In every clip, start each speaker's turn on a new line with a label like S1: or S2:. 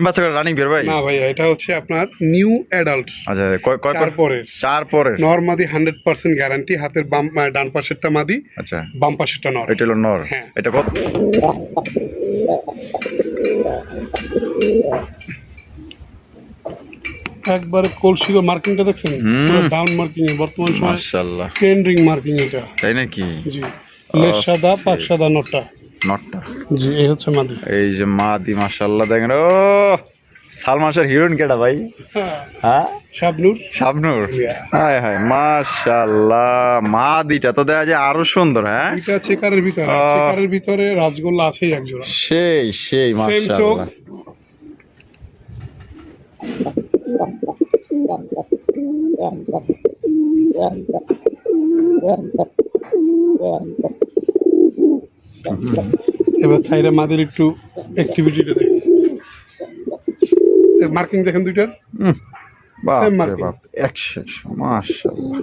S1: বাচ্চা করে রানিং বের ভাই?
S2: না ভাই, এটা হচ্ছে আপনার নিউ অ্যাডাল্ট।
S1: আচ্ছা, কয় কয়
S2: চার পরের।
S1: চার পরের
S2: নর মাদি 100% গ্যারান্টি। হাতের বাম ডান পাশেরটা মাদি,
S1: আচ্ছা
S2: বাম পাশেরটা নর।
S1: এটা হলো নর।
S2: হ্যাঁ।
S1: এটা কত?
S2: একবারে কলসিগো মার্কিংটা দেখছেন? পুরো ডাউন মার্কিং এ বর্তমান সময়
S1: মাশাআল্লাহ
S2: ট্রেন্ডিং মার্কিং এটা।
S1: তাই নাকি?
S2: জি, লেজ সাদা, পাক সাদা নটটা।
S1: নটটা
S2: জি, এই হচ্ছে মাদি।
S1: এই যে মাদি মাশাআল্লাহ দেখেন। ও সালমান শাহর হিরোইন কেডা ভাই? হ্যাঁ,
S2: শাবনূর।
S1: শাবনূর। হায় হায় মাশাআল্লাহ, মাদিটা তো দেখা যায় আরো সুন্দর। হ্যাঁ,
S2: এটা চেকারের ভিতরে, চেকারের ভিতরে রাজগোল্লা আছেই এক জোড়া।
S1: সেই সেই
S2: সেম চোখ।
S1: মাশাআল্লাহ।
S2: এবার ছাইরা মাদের একটু অ্যাক্টিভিটিটা দেখেন, মার্কিং দেখেন দুইটার।
S1: বাপ
S2: Same
S1: রে
S2: marking.
S1: বাপ, 100 মাশাআল্লাহ।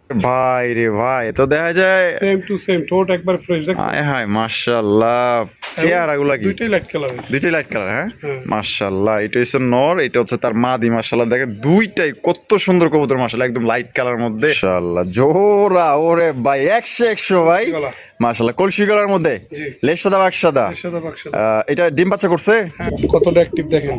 S1: ভাই রে ভাই, তো দেখা যায়
S2: সেম টু সেম, ঠোঁট একবার ফ্রেশ দেখছেন?
S1: হায় হায় মাশাআল্লাহ। চেহারাগুলা কি?
S2: দুইটাই লাইট কালার।
S1: দুইটাই লাইট কালার। হ্যাঁ
S2: হ্যাঁ।
S1: মাশাআল্লাহ, এটা হচ্ছে নর, এটা হচ্ছে তার মাদি। মাশাআল্লাহ দেখেন দুইটাই কত সুন্দর কবুতর। মাশাআল্লাহ একদম লাইট কালার মধ্যে। মাশাআল্লাহ জোরা, ওরে ভাই 100 ভাই।
S2: গলা।
S1: মাশাআল্লাহ কলসি কালার মধ্যে,
S2: জি।
S1: লেজ সাদা বাক সাদা।
S2: সাদা বাক্স।
S1: এটা ডিম বাচ্চা করছে?
S2: হ্যাঁ, কতটা অ্যাক্টিভ দেখেন।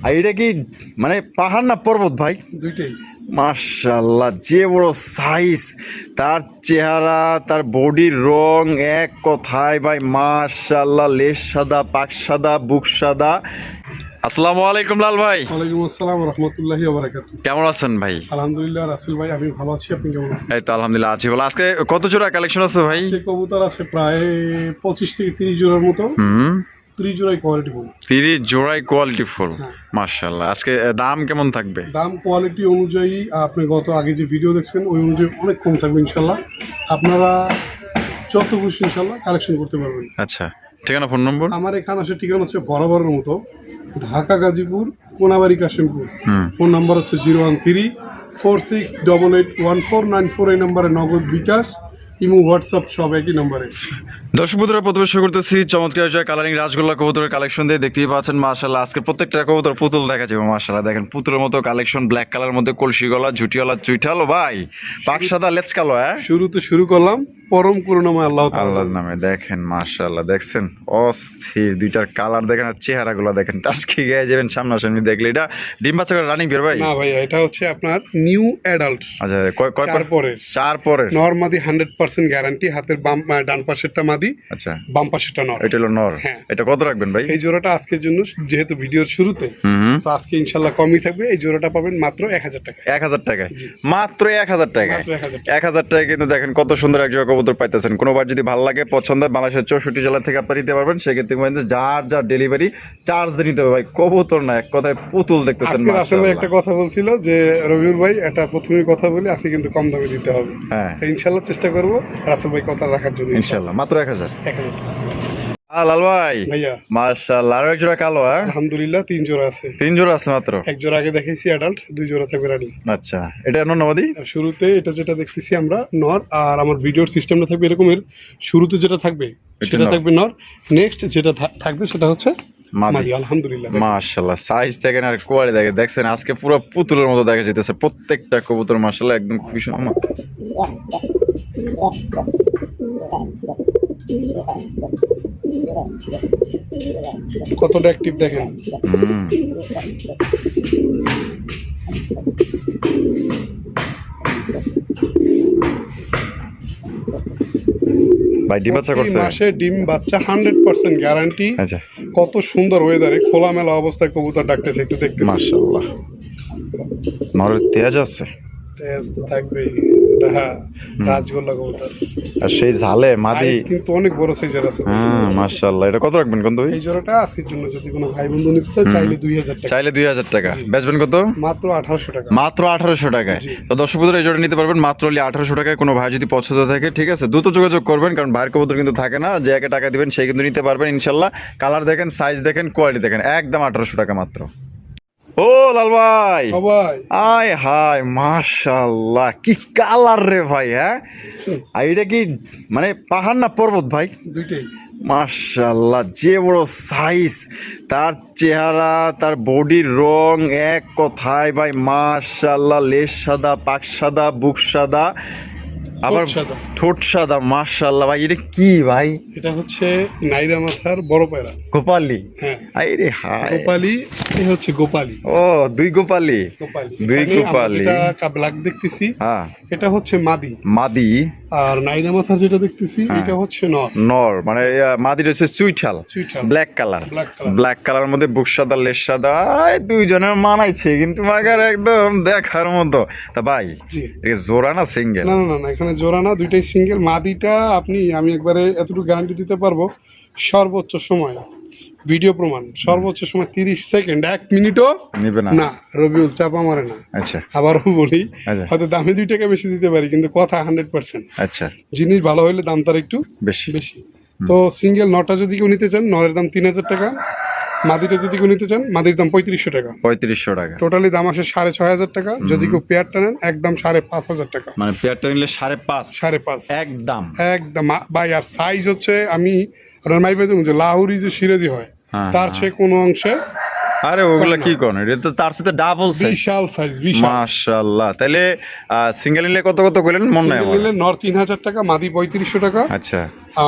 S1: আর এটা কি মানে পাহাড় না পর্বত ভাই?
S2: দুইটাই।
S1: মাশাআল্লাহ যে বড় সাইজ, তার চেহারা, তার বডির রং এক কথায় ভাই মাশাআল্লাহ। লেজ সাদা, পাক সাদা, বুক সাদা। আসসালামু আলাইকুম লাল ভাই।
S2: ওয়ালাইকুম আসসালাম ওয়া রাহমাতুল্লাহি ওয়া বারাকাতুহু।
S1: কেমন আছেন ভাই?
S2: আলহামদুলিল্লাহ রাসেল ভাই, আমি ভালো আছি। আপনি কেমন আছেন?
S1: এই তো আলহামদুলিল্লাহ আছি ভালো। আজকে কত জোড়া কালেকশন আছে ভাই?
S2: সে কবুতর আছে প্রায় 25 থেকে 30 জোড়ার মতো। 30 জোড়াই কোয়ালিটি ফুল।
S1: 30 জোড়াই কোয়ালিটি ফুল।
S2: হ্যাঁ।
S1: মাশাআল্লাহ। আজকে দাম কেমন থাকবে?
S2: দাম কোয়ালিটি অনুযায়ী আপনি গত আগে যে ভিডিও দেখছেন ওই অনুযায়ী অনেক কম থাকবে ইনশাল্লাহ। আপনারা যত খুশি ইনশাল্লাহ কালেকশন করতে পারবেন।
S1: আচ্ছা, ঠিকানা ফোন নম্বর?
S2: আমার এখানে আসে ঠিকানা হচ্ছে বরাবরের মতো ঢাকা গাজীপুর কোনাবাড়ি কাশিমপুর। ফোন নাম্বার হচ্ছে 01346881494। এই নম্বরে নগদ বিকাশ, ইমো, হোয়াটসঅ্যাপ সব একই নম্বরে।
S1: দর্শক বন্ধুরা, প্রথমে শুরু করতেছি চমৎকার কালারিং রাজগোল্লা কবুতরের কালেকশন দিয়ে। দেখতেই পাচ্ছেন মাশাআল্লাহ আজকে প্রত্যেকটা কবুতর পুতুল দেখা যাবে। মাশাআল্লাহ দেখেন পুতুলের মতো কালেকশন, ব্ল্যাক কালার মধ্যে কলসি গলা, ঝুটিওয়ালা চুইঠালো ভাই, পাক সাদা লেজ কালো। হ্যাঁ,
S2: শুরুতে শুরু করলাম পরম করুণাময় আল্লাহ তাআলা।
S1: আল্লাহর নামে। দেখেন মাশাআল্লাহ, দেখছেন অস্থির দুইটার কালার দেখেন আর চেহারাগুলো দেখেন, টাচকি গায়ে যাবেন সামনাসামনি দেখলে। এটা ডিম বাচ্চা করে রানিং বের ভাই?
S2: না ভাই, এটা হচ্ছে আপনার নিউ অ্যাডাল্ট।
S1: আচ্ছা, কয়
S2: চার পরের।
S1: চার পরের।
S2: নর মাদি 100% গ্যারান্টি। হাতের বাম ডান পাশেরটা মাদি,
S1: আচ্ছা
S2: বাম পাশেরটা নর।
S1: এটা হলো নর।
S2: হ্যাঁ।
S1: এটা কত রাখবেন ভাই?
S2: এই জোড়াটা আজকের জন্য, যেহেতু ভিডিওর শুরুতে, তো আজকে ইনশাল্লাহ কমই থাকবে। এই জোড়াটা পাবেন মাত্র 1000 টাকা।
S1: 1000 টাকায়? মাত্র 1000 টাকায়?
S2: মাত্র 1000 টাকা।
S1: 1000 টাকায় কিন্তু দেখেন কত সুন্দর এক জোড়া কবুতর পাইতেছেন। কোনোবার যদি ভালো লাগে, পছন্দ হয়, বাংলাদেশের 64 জেলা থেকে আপনারা নিতে পারবেন। সেক্ষেত্রে কিন্তু যার যার ডেলিভারি চার্জ দিয়ে নিতে হবে ভাই। কবুতর না, এক কথায় পুতুল দেখতেছেন।
S2: আজকে রাসেল ভাই
S1: মাশাআল্লাহ।
S2: একটা কথা বলছিল যে রবিউল ভাই, এটা প্রথমে কথা বলি, আজকে কিন্তু কম দামে দিতে হবে।
S1: হ্যাঁ
S2: তো ইনশাল্লাহ চেষ্টা করবো রাসেল ভাই কথা রাখার জন্য।
S1: ইনশাআল্লাহ মাত্র 1000।
S2: 1000 টাকা।
S1: লাল ভাই
S2: ভাইয়া
S1: মাশাআল্লাহ, আরো এক জোড়া কালো। হ্যাঁ,
S2: আলহামদুলিল্লাহ 3 জোড়া আছে।
S1: 3 জোড়া আছে মাত্র?
S2: এক জোড়া আগে দেখাইছি অ্যাডাল্ট, 2 জোড়া থাকবে রানি।
S1: আচ্ছা, এটা নন্নমাদি?
S2: শুরুতে এটা যেটা দেখতেছি আমরা নর, আর আমার ভিডিওর সিস্টেমটা থাকবে এরকমের। শুরুতে যেটা থাকবে সেটা থাকবে নর, নেক্সট যেটা থাকবে সেটা হচ্ছে মাদি। আলহামদুলিল্লাহ
S1: মাশাআল্লাহ সাইজ দেখেন আর কোয়ালিটি দেখেন। দেখছেন আজকে পুরো পুতুলের মতো দেখা যেতেছে প্রত্যেকটা কবুতর। মাশাআল্লাহ একদম খুবই সুন্দর।
S2: কতটা অ্যাক্টিভ দেখেন।
S1: ভাই ডিম বাচ্চা করছে?
S2: মাসে ডিম বাচ্চা 100% গ্যারান্টি।
S1: আচ্ছা,
S2: কত সুন্দর ওয়েদারে খোলামেলা অবস্থায় কবুতর ডাকতেছে, একটু দেখতে।
S1: মাশাআল্লাহ নরের তেজ আছে।
S2: তেজ তো থাকবেই, রাজগোল্লা কবুতর।
S1: আর সেই ঝালে মাদি
S2: সাইজ কিন্তু অনেক বড় সাইজের আছে।
S1: হ্যাঁ মাশাআল্লাহ। এটা কত রাখবেন কোন?
S2: এই জোড়াটা আজকের জন্য যদি কোনো ভাই বন্ধু নিতে চায় চাইলে 2000 টাকা।
S1: চাইলে 2000 টাকা। বেচবেন কত?
S2: মাত্র 1800 টাকা।
S1: মাত্র 1800 টাকায়। তো দর্শক বন্ধুরা, এই জোড়া নিতে পারবেন মাত্র 1800 টাকায়। কোনো ভাই যদি পছন্দ থাকে, ঠিক আছে, দ্রুত যোগাযোগ করবেন, কারণ ভাইয়ের কবুতর কিন্তু থাকে না যে একে টাকা দিবেন সে কিন্তু নিতে পারবেন ইনশাল্লাহ। কালার দেখেন, সাইজ দেখেন, কোয়ালিটি দেখেন, একদম 1800 টাকা মাত্র। ও লাল ভাই,
S2: সবাই
S1: আয় হায় মাশাআল্লাহ, কি কালার রে ভাই! হ্যাঁ, আর এটা কি মানে পাহাড় না পর্বত ভাই?
S2: দুইটাই।
S1: মাশাআল্লাহ, যে বড় সাইজ, তার চেহারা, তার বডির রং, এক কথায় ভাই মাশাআল্লাহ। লেজ সাদা, পাক সাদা, বুক সাদা, আবার
S2: সাদা।
S1: ঠোঁট সাদা। মাশাআল্লাহ ভাই, এটা কি ভাই?
S2: এটা হচ্ছে নাইরা মাথার বড় পায়রা।
S1: গোপালি?
S2: হ্যাঁ,
S1: আরে হায়,
S2: গোপালি। এই হচ্ছে গোপালি।
S1: ও দুই গোপালি,
S2: গোপালি।
S1: দুই
S2: এখানে আমরা
S1: গোপালি।
S2: যেটা ব্ল্যাক দেখতেছি,
S1: হ্যাঁ,
S2: এটা হচ্ছে মাদি।
S1: মাদি।
S2: আর নাইরা মাথা যেটা দেখতেছি, এটা হচ্ছে নর।
S1: নর মানে মাদির হচ্ছে চুইঠাল,
S2: চুইঠাল।
S1: Black colour.
S2: Black colour.
S1: Black colour মধ্যে বুক সাদা, লেজ সাদা। এই দুইজনের মানাইছে কিন্তু মাগার একদম দেখার মতো। তা ভাই,
S2: জি।
S1: এটা জোড়া না সিঙ্গেল?
S2: না না না না, এখানে জোড়া না, দুইটাই সিঙ্গেল। মাদিটা আমি একবারে এতটুকু গ্যারান্টি দিতে পারবো, সর্বোচ্চ সময়, ভিডিও প্রমাণ, সর্বোচ্চ সময় 30 সেকেন্ড, 1 মিনিটও
S1: নিবে না?
S2: না। রবিউল চাপা মারে না।
S1: আচ্ছা
S2: আবারও বলি,
S1: আচ্ছা
S2: হয়তো দামে 2 টাকা বেশি দিতে পারি, কিন্তু কথা 100%।
S1: আচ্ছা,
S2: জিনিস ভালো হলে দাম তার একটু
S1: বেশি।
S2: বেশি। তো সিঙ্গেল নটা যদি কেউ নিতে চান, নরের দাম 3000 টাকা। মাদিটা যদি কেউ নিতে চান, মাদির দাম 3500 টাকা।
S1: 3500 টাকা।
S2: টোটালি দাম আসে 6500 টাকা। যদি কেউ পেয়ারটা নেন, একদম 5500 টাকা।
S1: মানে পেয়ারটা নিলে 5.5।
S2: 5.5
S1: একদম।
S2: একদম ভাই। আর সাইজ হচ্ছে, আমি আপনার মাই পেতে যে লাহুরি যে সিরাজি হয়,
S1: হ্যাঁ,
S2: তার সে কোনো অংশে
S1: আরে ওগুলা কি কোন, এটা তো তার সাথে ডাবল সাইজ।
S2: বিশাল সাইজ, বিশাল।
S1: মাশাআল্লাহ। তাহলে সিঙ্গেল নিলে কত কত কইলেন মনে নাই আমার?
S2: নিলে নর 3000 টাকা, মাদি 3500 টাকা।
S1: আচ্ছা,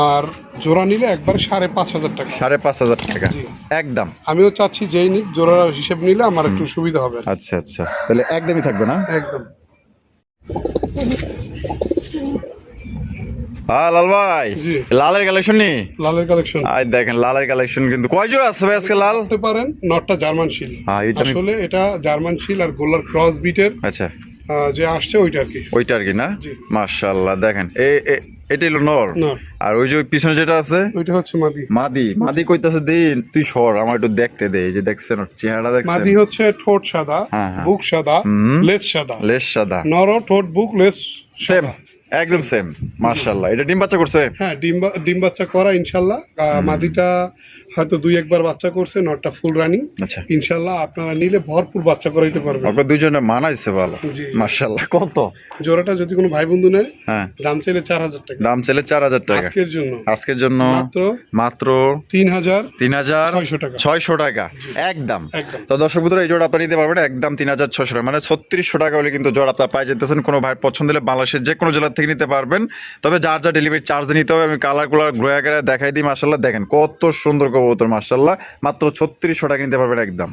S2: আর জোড়া নিলে একবার 5500 টাকা।
S1: 5500 টাকা
S2: জি।
S1: একদম।
S2: আমিও চাচ্ছি যেই নিক জোড়া হিসেব নিলে আমার একটু সুবিধা হবে।
S1: আচ্ছা আচ্ছা, তাহলে একদমই থাকবে না?
S2: একদম।
S1: হ্যাঁ লাল ভাই,
S2: জি।
S1: লালের কালেকশন নি?
S2: লালের কালেকশন
S1: আয় দেখেন, লালের কালেকশন কিন্তু কয় জোড়া আছে ভাই আজকে লাল?
S2: বলতে পারেন নটটা জার্মান শিল।
S1: হ্যাঁ, এটা আমি-
S2: আসলে এটা জার্মান শিল আর গোলার ক্রস বিটের
S1: আচ্ছা,
S2: যে আসছে ওইটা আর কি।
S1: ওইটা আর কি না?
S2: জি।
S1: মাশাআল্লাহ, দেখেন এটা হলো নর।
S2: নর।
S1: আর ওই যে ওই পিছনে যেটা আছে
S2: ওইটা হচ্ছে মাদি।
S1: মাদি। মাদি কইতাছে দিন তুই সর, আমার একটু দেখতে দে। এই যে দেখছেন ওর চেহারা, দেখছেন?
S2: মাদি হচ্ছে ঠোঁট সাদা,
S1: হ্যাঁ, হ্যাঁ।
S2: বুক সাদা, লেজ সাদা।
S1: লেজ সাদা।
S2: নর ঠোঁট বুক লেজ
S1: সেম,
S2: সাদা।
S1: একদম সেম। মাশাআল্লাহ, এটা ডিম বাচ্চা করছে?
S2: হ্যাঁ, ডিম বাচ্চা করা ইনশাল্লাহ। মাদিটা হয়তো 2-1 বার বাচ্চা করছে, নটটা ফুল রানিং।
S1: আচ্ছা,
S2: ইনশাল্লাহ আপনারা নিলে ভরপুর বাচ্চা করাইতে পারবেন।
S1: আপনার দুইজনে মানাইছে ভালো।
S2: জি।
S1: মাশাআল্লাহ। কত
S2: জোড়াটা যদি কোনো ভাই বন্ধু নেয়,
S1: হ্যাঁ,
S2: দাম চাইলে 4000 টাকা।
S1: দাম চাইলে 4000 টাকা।
S2: আজকের জন্য
S1: আজকের জন্য
S2: মাত্র
S1: মাত্র
S2: 3600 টাকা।
S1: 3600 টাকা একদম।
S2: একদম।
S1: তো দর্শক বন্ধুরা, এই জোড়া আপনি নিতে পারবেন একদম 3600 টাকা, মানে 3600 টাকা হলে কিন্তু জোড়া আপনার পাই যেতেছেন। কোনো ভাই পছন্দ হলে বাংলাদেশের যে কোনো জেলা থেকে নিতে পারবেন। তবে যার যা ডেলিভারি চার্জ নিতে হবে। আমি কালার কুলার ঘুরে গেলে দেখাই দিই। মাশাআল্লাহ, দেখেন কত সুন্দর কবুতর। মাশাআল্লাহ, মাত্র 3600 টাকা নিতে পারবেন একদম।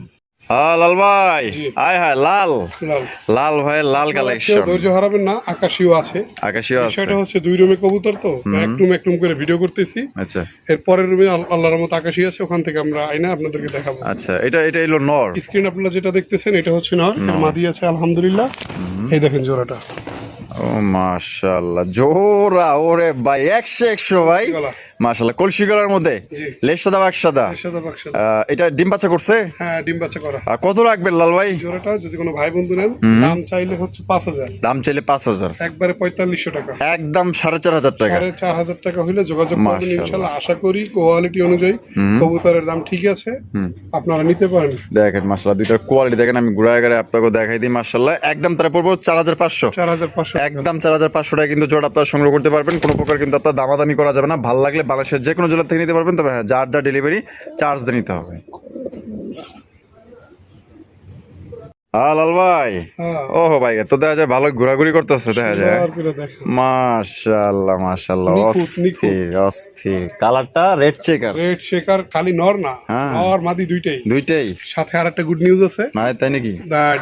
S1: হ্যাঁ লাল ভাই,
S2: জি।
S1: আয় হায় লাল,
S2: লাল।
S1: লাল ভাই, লাল
S2: কেউ
S1: কালেকশন।
S2: ধৈর্য হারাবেন না, আকাশিও আছে।
S1: আকাশীয় আছে।
S2: বিষয়টা হচ্ছে 2 রুমে কবুতর, তো এক রুম করে ভিডিও করতেছি।
S1: আচ্ছা
S2: এর পরের রুমে আল্লাহর রহমতে আকাশি আছে, ওখান থেকে আমরা আইনা আপনাদেরকে দেখাবো।
S1: আচ্ছা, এটা এলো নর।
S2: স্ক্রিন আপনারা যেটা দেখতেছেন, এটা হচ্ছে নর। এর মাদি আছে আলহামদুলিল্লাহ। এই দেখেন জোড়াটা।
S1: ও মাশাআল্লাহ, জোড়া ওরে ভাই 100 ভাই।
S2: গলা।
S1: মাশাআল্লাহ, কলসি গলার মধ্যে,
S2: জি।
S1: লেজ সাদা বাক সাদা।
S2: সাদা বাক্স।
S1: এটা ডিম বাচ্চা করছে?
S2: হ্যাঁ, ডিম বাচ্চা করা।
S1: কত রাখবেন লাল ভাই?
S2: জোড়াটা যদি কোনো ভাই বন্ধু নেন, দাম চাইলে হচ্ছে 5000।
S1: দাম চাইলে 5000,
S2: একবারে 4500 টাকা।
S1: একদম 4500 টাকা।
S2: 4500 টাকা হইলে যোগাযোগ করবেন
S1: মাশাআল্লাহ।
S2: ইনশাআল্লাহ। আশা করি কোয়ালিটি অনুযায়ী কবুতরের দাম ঠিক আছে, আপনারা নিতে পারেন।
S1: দেখেন মাশাআল্লাহ, দুইটার কোয়ালিটি দেখেন। আমি ঘুরে গেলে আপনাকে দেখাই দিই। মাশাআল্লাহ, একদম তারা পড়বো 4500।
S2: 4500
S1: একদম 4500 টাকা কিন্তু জোড়া আপনারা সংগ্রহ করতে পারবেন। কোনো প্রকার কিন্তু আপনার দামাদামি করা যাবে না। ভালো লাগলে বাংলাদেশের যে কোনো জেলা থেকে নিতে পারবেন। তবে হ্যাঁ, যার যা ডেলিভারি চার্জ দিয়ে নিতে হবে। লাল ভাই,
S2: হ্যাঁ।
S1: ও ভাই, তো দেখা যায় ভালো ঘোরাঘুরি করতেছে, দেখা যায়।
S2: সুন্দর করে দেখেন।
S1: মাশাআল্লাহ মাশাআল্লাহ,
S2: নিখুঁত,
S1: অস্থির অস্থির। কালারটা রেড চেকার।
S2: রেড শেকার, খালি নর না,
S1: হ্যাঁ।
S2: নর মাদি দুইটাই।
S1: দুইটাই?
S2: সাথে আরেকটা গুড নিউজ আছে।
S1: না তাই নাকি?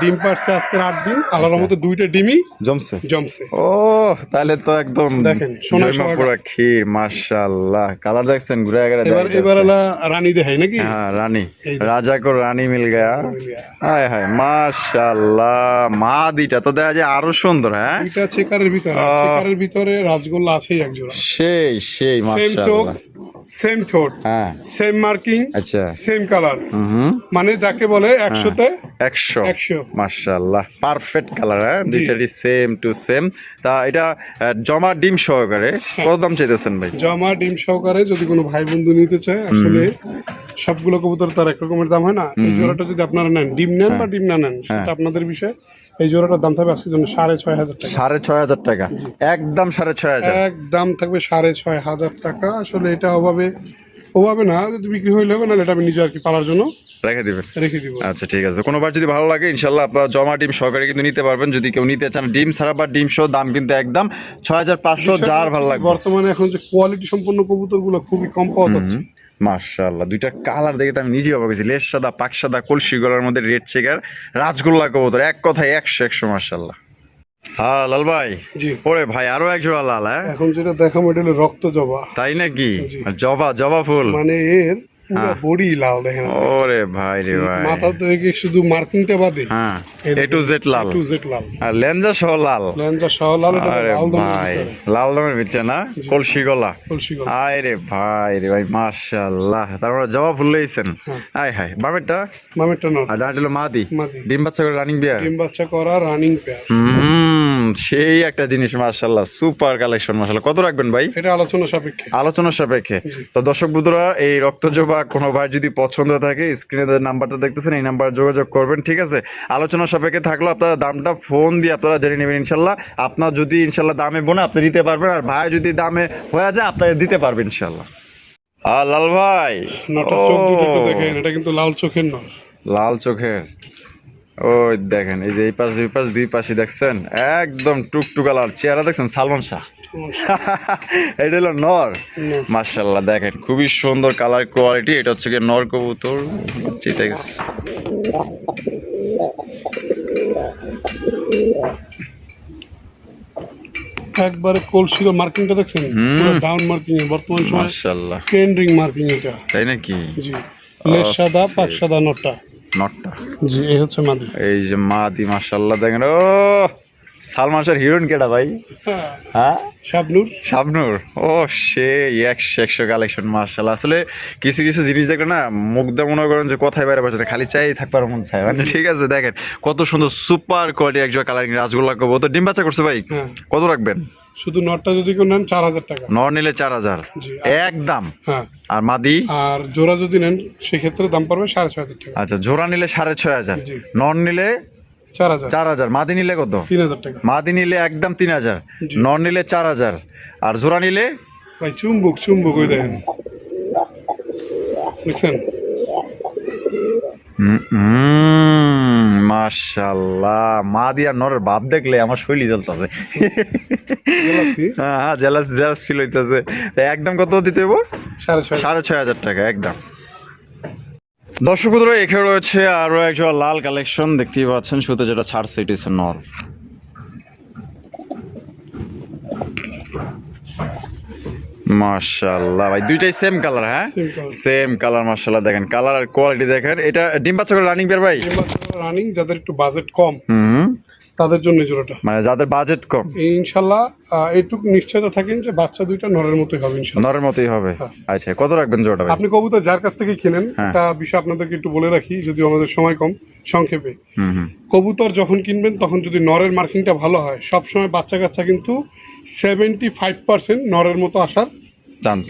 S2: ডিম পারছে আজকে 8 দিন, আল্লাহর মতো দুইটা ডিমই
S1: জমছে?
S2: জমছে।
S1: ও তাহলে তো একদম
S2: দেখেন, সোনা
S1: জয়মা
S2: সোহাগা।
S1: পুরা ক্ষীর। মাশাআল্লাহ, কালার দেখছেন? ঘুরে গেলে
S2: এবার রানী দেখাই নাকি?
S1: হ্যাঁ, রানী,
S2: এই যে।
S1: রাজা কো রানী মিল গয়া। হায় হায় মাশাআল্লাহ, মাদিটা তো দেখা যায় আরো সুন্দর। হ্যাঁ,
S2: দুইটা চেকারের ভিতরে, চেকারের ভিতরে রাজগোল্লা আছেই এক জোড়া।
S1: সেই
S2: সেম চোখ,
S1: মাশাআল্লাহ।
S2: সেম ঠোঁট,
S1: হ্যাঁ,
S2: সেম মার্কিং,
S1: আচ্ছা।
S2: Same colour. মানে যাকে বলে 100-তে 100।
S1: মাশাআল্লাহ, পারফেক্ট কালার। হ্যাঁ,
S2: জি।
S1: দুইটারই সেম টু সেম। তা এটা জমা ডিম সহকারে কত দাম চাইতেছেন ভাই?
S2: জমা ডিম সহকারে যদি কোনো ভাই বন্ধু নিতে চায়, আসলে সবগুলো কবুতর তার এক রকমের দাম হয় না। এই জোড়াটা যদি আপনারা নেন, ডিম নেন বা ডিম না নেন সেটা আপনাদের বিষয়। এই জোড়াটার দাম থাকবে আজকের জন্য 6,500 টাকা।
S1: 6,500 টাকা, একদম 6,500।
S2: একদম থাকবে 6,500 টাকা। আসলে এটা অভাবে না, যদি বিক্রি হইলে হবে, না এটা আমি নিজে আর কি পালার জন্য রেখে দিব।
S1: আচ্ছা ঠিক আছে, কোনোবার যদি ভালো লাগে ইনশাল্লাহ আপনারা জমা ডিম সহকারে কিন্তু নিতে পারবেন। যদি কেউ নিতে চান ডিম ছাড়া বা ডিম সহ, দাম কিন্তু একদম 6,500, যার ভালো লাগবে।
S2: বর্তমানে এখন যে কোয়ালিটি সম্পন্ন কবুতরগুলো খুবই কম পাওয়া যাচ্ছে।
S1: মাশাআল্লাহ, দুইটা কালার দেখে তো আমি নিজেই অবাক হয়েছি। লেস সাদা, পাক সাদা, কলসি গলার মধ্যে রেড চেকার রাজগোল্লা কবুতর, এক কথায় 100 মাশাআল্লাহ। হ্যাঁ লাল ভাই,
S2: জি
S1: ওরে ভাই আরো এক জোড়া লাল। হ্যাঁ
S2: এখন যেটা দেখাবো এটা হলো রক্ত জবা।
S1: তাই নাকি? জবা ফুল,
S2: মানে এর পুরো বডি লাল, দেখেন।
S1: ওরে ভাই রে ভাই,
S2: মাথা থেকে শুধু মার্কিংটা বাদে
S1: হ্যাঁ এ টু জেড লাল, আর লেঞ্জা সহ লাল। আরে ভাই লাল রঙের ভিতরে না, কলসি গলা। আরে ভাই রে ভাই মাশাআল্লাহ, তারপরে জবা ফুল লইছেন। আয় হায়, বামেরটা
S2: নর,
S1: আর ডাটা হলো মাদি। ডিম বাচ্চা করে রানিং পেয়ার,
S2: রানিং পেয়ার।
S1: সেই একটা জিনিস মাশাআল্লাহ, সুপার কালেকশন মাশাআল্লাহ। কত রাখবেন ভাই?
S2: এটা আলোচনা সাপেক্ষে।
S1: তো দর্শক বন্ধুরা, এই রক্তজবা কোনো ভাই যদি পছন্দ থাকে, স্ক্রিনে যে নাম্বারটা দেখতেছেন এই নাম্বারে যোগাযোগ করবেন, ঠিক আছে? আলোচনা সাপেক্ষে থাকলেও আপনারা দামটা ফোন দিয়ে আপনারা জেনে নেবেন ইনশাল্লাহ। আপনার যদি ইনশাল্লাহ দামে বোনা আপনি দিতে পারবেন, আর ভাই যদি দামে হয়ে যায় আপনারা দিতে পারবেন ইনশাল্লাহ। আর লাল ভাই,
S2: দেখেন এটা কিন্তু লাল চোখের নর।
S1: লাল চোখের, ওই দেখেন এই যে এই পাশ দুই পাশে দেখছেন, একদম টুকটুকা লাল। চেহারা দেখছেন সালমান শাহ। এটা হলো নর মাশাআল্লাহ, দেখেন খুবই সুন্দর কালার কোয়ালিটি। এটা হচ্ছে গিয়ে নর কবুতর।
S2: একবারে কলসি মার্কিংটা দেখছেন, পুরো ডাউন মার্কিং এ বর্তমান সময়
S1: মাশাআল্লাহ
S2: ট্রেন্ডিং মার্কিং এটা।
S1: তাই নাকি?
S2: জি, লেস সাদা, পাক সাদা নটটা। জি, এই হচ্ছে মাদি। এই
S1: যে মাদি মাশাআল্লাহ, দেখেন ও সালমান শাহর হিরোইন কেডা ভাই? হ্যাঁ, শাবনূর। ও সে 100 কালেকশন মাশাআল্লাহ। আসলে কিছু জিনিস দেখলে না মুগ্ধ মনে করেন যে কোথায় বাইরে বসে খালি চাই থাকবার মন চায় মানে। ঠিক আছে, দেখেন কত সুন্দর সুপার কোয়ালিটি একজোড়া কালারিং রাজগোল্লা কবুতর। ডিম বাচ্চা করছে ভাই, কত রাখবেন?
S2: শুধু নটটা যদি কেউ নেন 4,000 টাকা।
S1: নর নিলে 4,000 একদম।
S2: হ্যাঁ,
S1: আর মাদি
S2: আর জোড়া যদি নেন সেক্ষেত্রে দাম পড়বে 6,500 টাকা।
S1: আচ্ছা, জোড়া নিলে 6,500, নর নিলে 4,000, মাদি নিলে কত?
S2: 3,000 টাকা।
S1: মাদি নিলে একদম 3,000, নর নিলে 4,000, আর জোড়া নিলে
S2: ভাই চুম্বক ওই দেখেন, দেখছেন?
S1: মাশাআল্লাহ, মাদি আর নরের ভাব দেখলে আমার শৈলী জ্বলতেছে। হ্যাঁ, জেলাস ফিল হইতেছে। একদম কত দিতে হইব? 6,500 টাকা একদম। দর্শক বন্ধুরা, এখানে রয়েছে আরো একজোড়া লাল কালেকশন, দেখতেই পাচ্ছেন। শুধু যেটা ছাড়ছে এটা হচ্ছে নর। মাশাআল্লাহ ভাই, দুইটাই সেম কালার। হ্যাঁ, সেম কালার মাশাআল্লাহ। দেখেন কালার আর কোয়ালিটি দেখেন। এটা ডিম বাচ্চা করে রানিং পেয়ার ভাই?
S2: রানিং, যাদের একটু বাজেট কম তাদের জন্য জোড়াটা,
S1: মানে যাদের বাজেট কম
S2: ইনশাআল্লাহ এইটুকু নিশ্চয়তা থাকেন যে বাচ্চা দুইটা নরের মতোই হবে ইনশাআল্লাহ।
S1: নরের মতোই হবে। আচ্ছা, কত রাখবেন জোড়াটা ভাই?
S2: আপনি কবুতর যার কাছ থেকে কিনেন, একটা বিষয় আপনাদেরকে একটু বলে রাখি, যদিও আমাদের সময় কম, সংক্ষেপে। কবুতর যখন কিনবেন তখন যদি নরের মার্কিংটা ভালো হয়, সবসময় বাচ্চা কাচ্চা কিন্তু 75% নরের মতো আসার চান্স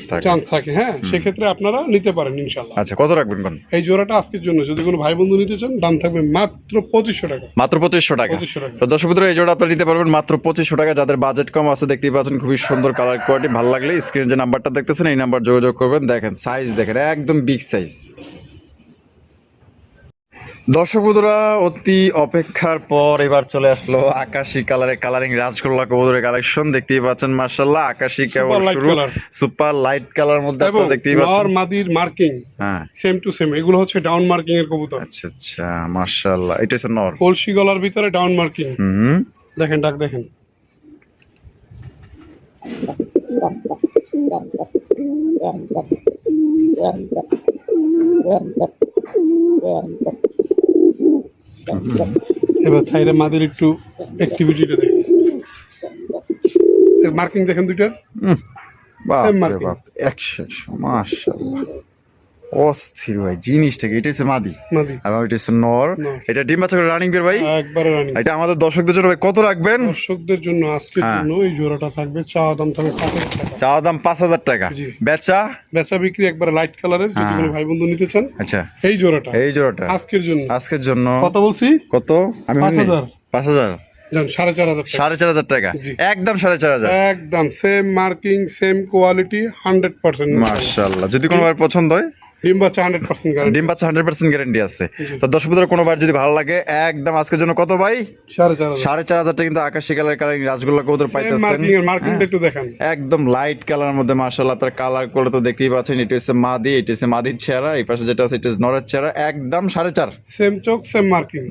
S2: থাকে। হ্যাঁ, সেক্ষেত্রে আপনারা নিতে পারেন ইনশাআল্লাহ।
S1: আচ্ছা, কত রাখবেন কোন?
S2: এই জোড়াটা আজকের জন্য যদি কোনো ভাই বন্ধু নিতে চান, দাম থাকবে মাত্র 2,500 টাকা।
S1: মাত্র 2,500 টাকা। তো দর্শক বন্ধুরা, এই জোড়া আপনারা নিতে পারবেন মাত্র 2,500 টাকা। যাদের বাজেট কম আছে, দেখতেই পাচ্ছেন খুবই সুন্দর কালার কোয়ালিটি। ভালো লাগলে স্ক্রিনে যে নাম্বারটা দেখতেছেন এই নাম্বার যোগাযোগ করবেন। দেখেন সাইজ, দেখেন একদম বিগ সাইজ। দর্শক বন্ধুরা, অতি অপেক্ষার পর এবার চলে আসলো আকাশী কালারিং রাজগোল্লা কবুতরের কালেকশন। দেখতেই পাচ্ছেন মাশাআল্লাহ, আকাশী কেবল শুরু, সুপার লাইট কালার মধ্যে আপনারা দেখতেই পাচ্ছেন। নর
S2: মাদির মার্কিং সেম টু সেম, এগুলো হচ্ছে ডাউন মার্কিং এর কবুতর।
S1: আচ্ছা মাশাআল্লাহ, এটা হচ্ছে নর,
S2: কলসি গলার ভিতরে ডাউন মার্কিং। দেখেন ডাক দেখেন। এবার ছাইরে মাদের একটু অ্যাক্টিভিটিটা দেখেন, মার্কিং দেখেন দুইটার সেম মার্কিং।
S1: 100 মাশাআল্লাহ, অস্থির ভাই জিনিসটা কি, এটা হচ্ছে মাদি
S2: মাদি
S1: আর এটা হচ্ছে নর।
S2: নর।
S1: এটা ডিম বাচ্চা করে রানিং বের ভাই।
S2: একবারে রানিং।
S1: এটা আমাদের দর্শকদের জন্য ভাই কত রাখবেন?
S2: দর্শকদের জন্য আজকের জন্য এই জোড়াটা থাকবে, চাওয়া দাম থাকবে 5,000 টাকা।
S1: চাওয়া দাম 5,000 টাকা,
S2: জি।
S1: বেচা
S2: বেচা বিক্রি একবারে লাইট কালারের, যদি কোনো ভাই বন্ধু নিতে চান
S1: আচ্ছা
S2: এই জোড়াটা
S1: এই জোড়াটা
S2: আজকের জন্য।
S1: আজকের জন্য
S2: কত বলছি?
S1: কত? আমি
S2: 5,000
S1: 5,000
S2: জান 4,500 টাকা।
S1: 4,500 টাকা,
S2: জি।
S1: একদম 4,500।
S2: একদম সেম মার্কিং সেম কোয়ালিটি 100%।
S1: মাশাআল্লাহ, যদি কোনো বার পছন্দ হয়
S2: ডিম বাচ্চা 100% গ্যারান্টি।
S1: ডিম বাচ্চা 100% গ্যারান্টি আছে। তো দর্শকদের কোনো বার যদি ভালো লাগে একদম আজকের জন্য কত ভাই?
S2: 4,500
S1: 4,500 টাকা কিন্তু আকাশি কালার কালারিং রাজগোল্লা কবুতর পাইতেছেন।
S2: মার্কিং এর মার্কিংটা একটু দেখেন।
S1: একদম লাইট কালার মধ্যে মাশাআল্লাহ, তার কালার করে তো দেখতেই পাচ্ছেন। এটা হচ্ছে মাদি, এটা হচ্ছে মাদির চেহারা, এই পাশে যেটা আছে এটা হচ্ছে নরের চেহারা, একদম 4.5।
S2: সেম চোখ সেম মার্কিং।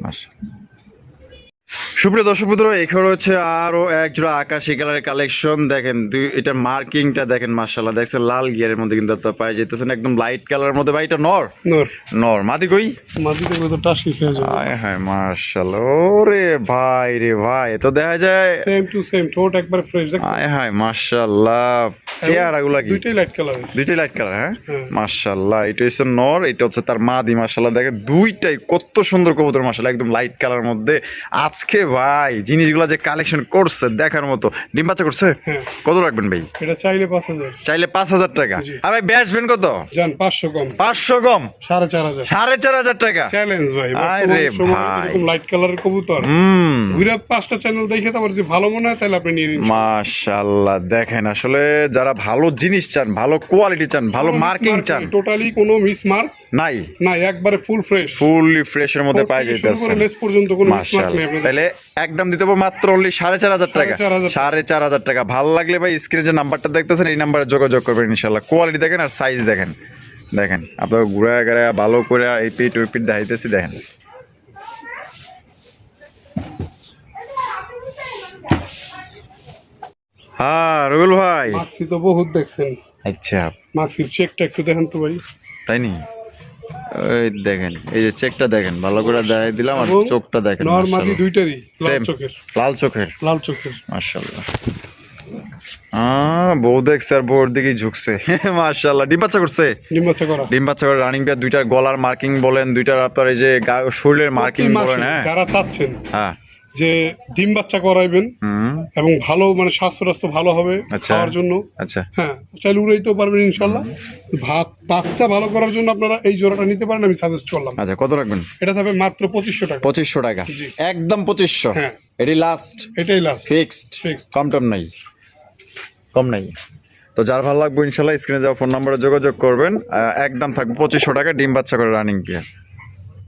S1: সুপ্রিয় দর্শক বন্ধুরা, এখানে হচ্ছে আরো এক জোড়া আকাশি কালারের কালেকশন দেখেন। এটা মার্কিংটা দেখেন মাশাআল্লাহ, দেখছেন লাল গিয়ারের মধ্যে কিন্তু আপনারা পাই যেতেছেন একদম লাইট কালারের মধ্যে। ভাই এটা নর
S2: নর।
S1: নর মাদি কই?
S2: মাদি দেখলে তো টাসি খেয়ে যাবে।
S1: আয় হায় মাশাআল্লাহ, ওরে ভাই রে ভাই, তো দেখা যায়
S2: সেম টু সেম, ঠোঁট একবার ফ্রেশ দেখছেন।
S1: আয় হায় মাশাআল্লাহ, চেহারাগুলা কি
S2: দুইটাই লাইট কালার।
S1: দুইটাই লাইট কালার। হ্যাঁ মাশাআল্লাহ, এটা হচ্ছে নর, এটা হচ্ছে তার মাদি। মাশাআল্লাহ দেখেন দুইটাই কত সুন্দর কবুতর মাশাআল্লাহ, একদম লাইট কালার মধ্যে। আজকে ভাই জিনিসগুলো যে কালেকশন করছে দেখার মতো। ডিম বাচ্চা করছে
S2: হ্যাঁ।
S1: কত রাখবেন ভাই?
S2: এটা চাইলে 5,000।
S1: চাইলে 5,000 টাকা।
S2: জি।
S1: আর ভাই বেচবেন কত?
S2: জান 500 কম।
S1: 500 কম,
S2: 4,500।
S1: 4,500 টাকা।
S2: চ্যালেঞ্জ ভাই।
S1: আরে
S2: বর্তমান সময়ে
S1: ভাই।
S2: এরকম লাইট কালারের কবুতর ঘুরে 5টা চ্যানেল দেখে তারপর যদি ভালো মনে হয় তাহলে আপনি নিয়ে নিন।
S1: মাশাআল্লাহ দেখেন, আসলে যারা ভালো জিনিস চান, ভালো কোয়ালিটি চান, ভালো মার্কিং চান,
S2: টোটালি কোনো মিস মার্ক
S1: নাই
S2: নাই, একবারে ফুল ফ্রেশ।
S1: ফুললি ফ্রেশের মধ্যে পাই
S2: শুরু
S1: যাইতেছে
S2: করে লেস পর্যন্ত কোনো মিস মার্ক নেই
S1: মাশাআল্লাহ।
S2: আপনাদের।
S1: তাহলে একদম দিতে হবে মাত্র অনলি 4,500 টাকা।
S2: 4,500
S1: 4,500 টাকা। ভালো লাগলে ভাই স্ক্রিনে যে নাম্বারটা দেখতেছেন এই নাম্বারে যোগাযোগ করবেন ইনশাআল্লাহ। কোয়ালিটি দেখেন আর সাইজ দেখেন, দেখেন আপনার ঘুরা গাড়া ভালো করে এই পিট ওই পিট দেখাইতেছি দেখেন। হ্যাঁ রুবেল ভাই।
S2: মাক্সি তো বহুত দেখছেন।
S1: আচ্ছা
S2: মাক্সির চেকটা একটু দেখেন তো ভাই।
S1: তাই নি, ওই দেখেন এই যে চেকটা দেখেন, ভালো করে দেখাই দিলাম। আর
S2: এবং
S1: চোখটা দেখেন
S2: নরমালি
S1: মাশাআল্লাহ।
S2: দুইটারই লাল
S1: Same,
S2: চোখের।
S1: লাল চোখের
S2: লাল চোখের
S1: মাশাআল্লাহ। বউ দেখছে আর বউর দিকেই ঝুঁকছে মাশাআল্লাহ। ডিম বাচ্চা করছে?
S2: ডিম বাচ্চা করা।
S1: ডিম বাচ্চা করে রানিং পেয়ার, দুইটার গলার মার্কিং বলেন, দুইটার আপনার এই যে শরীরের মার্কিং
S2: প্রতি
S1: বলেন।
S2: মাসে
S1: হ্যাঁ
S2: যারা চাচ্ছেন
S1: হ্যাঁ
S2: যে ডিম বাচ্চা করাইবেন এবং ভালো মানে স্বাস্থ্য টাস্থ্য ভালো হবে
S1: আচ্ছা।
S2: খাওয়ার জন্য,
S1: আচ্ছা
S2: হ্যাঁ চাইলে উড়াইতেও পারবেন ইনশাল্লাহ। বাচ্চা ভালো করার জন্য আপনারা এই জোড়াটা নিতে পারেন, আমি সাজেস্ট করলাম।
S1: আচ্ছা, কত রাখবেন?
S2: এটা থাকবে মাত্র 2,500 টাকা।
S1: 2,500 টাকা,
S2: জি।
S1: একদম 2,500।
S2: হ্যাঁ।
S1: এটি লাস্ট
S2: এটাই লাস্ট
S1: ফিক্সড,
S2: Fixed।
S1: কম টম নাই, কম নাই। তো যার ভালো লাগবে ইনশাল্লাহ স্ক্রিনে যাওয়া ফোন নম্বরে যোগাযোগ করবেন। একদম থাকবে 2,500 টাকা ডিম বাচ্চা করে রানিং পেয়ার।